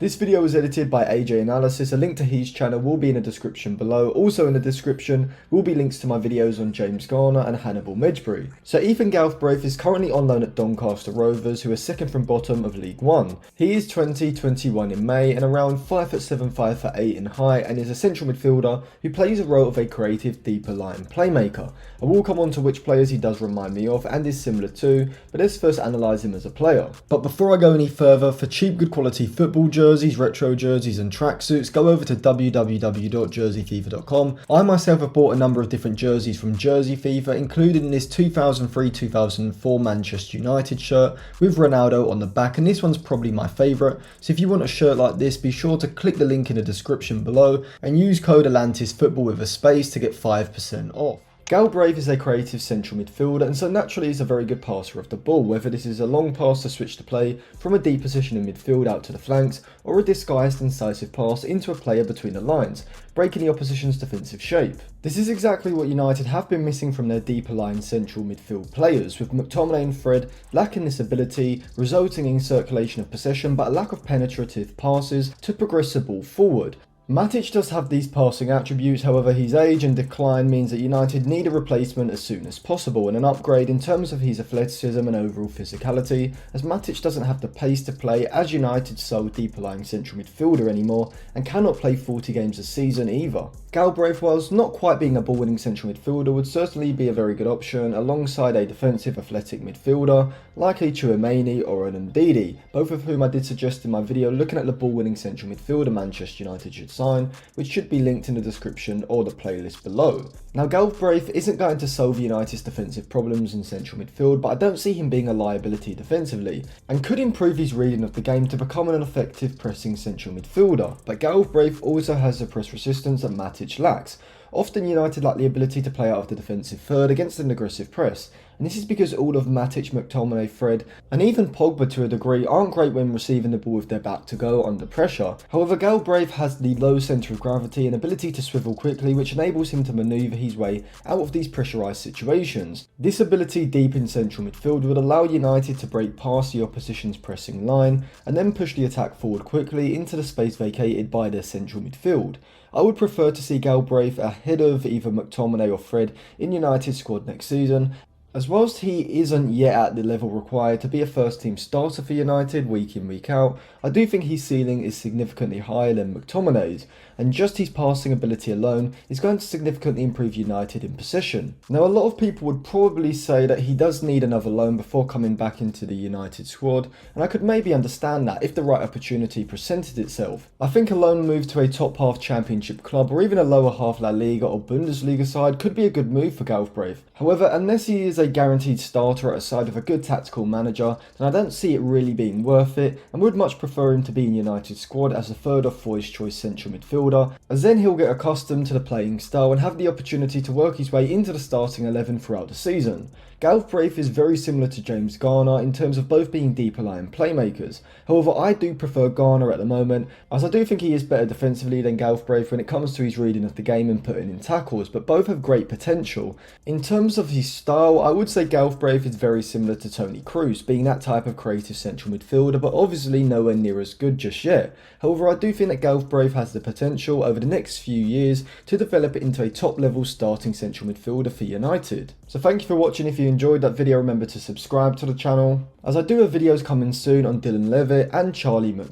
This video was edited by AJ Analysis. A link to his channel will be in the description below. Also in the description will be links to my videos on James Garner and Hannibal Medjbury. So Ethan Galbraith is currently on loan at Doncaster Rovers, who are second from bottom of League One. He is 21 in May and around 5'7", 5'8" in height, and is a central midfielder who plays a role of a creative deeper line playmaker. I will come on to which players he does remind me of and is similar to, but let's first analyse him as a player. But before I go any further, for cheap good quality football jerseys, retro jerseys and tracksuits, go over to www.jerseyfever.com. I myself have bought a number of different jerseys from Jersey Fever, including this 2003-2004 Manchester United shirt with Ronaldo on the back, and this one's probably my favourite. So if you want a shirt like this, be sure to click the link in the description below and use code ATLANTISFOOTBALL with a space to get 5% off. Galbraith is a creative central midfielder, and so naturally is a very good passer of the ball, whether this is a long pass to switch to play from a deep position in midfield out to the flanks, or a disguised incisive pass into a player between the lines, breaking the opposition's defensive shape. This is exactly what United have been missing from their deeper line central midfield players, with McTominay and Fred lacking this ability, resulting in circulation of possession but a lack of penetrative passes to progress the ball forward. Matic does have these passing attributes, however his age and decline means that United need a replacement as soon as possible, and an upgrade in terms of his athleticism and overall physicality, as Matic doesn't have the pace to play as United's sole deeper lying central midfielder anymore and cannot play 40 games a season either. Galbraith, whilst not quite being a ball-winning central midfielder, would certainly be a very good option alongside a defensive athletic midfielder like a Chouameni or an Ndidi, both of whom I did suggest in my video looking at the ball-winning central midfielder Manchester United should sign, which should be linked in the description or the playlist below. Now Galbraith isn't going to solve United's defensive problems in central midfield, but I don't see him being a liability defensively, and could improve his reading of the game to become an effective pressing central midfielder. But Galbraith also has the press resistance that Matic lacks. Often United lack the ability to play out of the defensive third against an aggressive press, and this is because all of Matic, McTominay, Fred and even Pogba to a degree aren't great when receiving the ball with their back to goal under pressure. However, Galbraith has the low centre of gravity and ability to swivel quickly, which enables him to manoeuvre his way out of these pressurised situations. This ability deep in central midfield would allow United to break past the opposition's pressing line and then push the attack forward quickly into the space vacated by their central midfield. I would prefer to see Galbraith ahead of either McTominay or Fred in United's squad next season, as whilst he isn't yet at the level required to be a first team starter for United week in week out, I do think his ceiling is significantly higher than McTominay's, and just his passing ability alone is going to significantly improve United in possession. Now a lot of people would probably say that he does need another loan before coming back into the United squad, and I could maybe understand that if the right opportunity presented itself. I think a loan move to a top half championship club or even a lower half La Liga or Bundesliga side could be a good move for Galbraith. However, unless he is a guaranteed starter at a side of a good tactical manager, then I don't see it really being worth it, and would much prefer him to be in United's squad as a third or fourth choice central midfielder, as then he'll get accustomed to the playing style and have the opportunity to work his way into the starting 11 throughout the season. Galbraith is very similar to James Garner in terms of both being deeper line playmakers. However, I do prefer Garner at the moment, as I do think he is better defensively than Galbraith when it comes to his reading of the game and putting in tackles, but both have great potential. In terms of his style, I would say Galbraith is very similar to Toni Kroos, being that type of creative central midfielder, but obviously nowhere near as good just yet. However, I do think that Galbraith has the potential over the next few years to develop into a top level starting central midfielder for United. So thank you for watching. If you enjoyed that video, remember to subscribe to the channel, as I do have videos coming soon on Dylan Levitt and Charlie Mc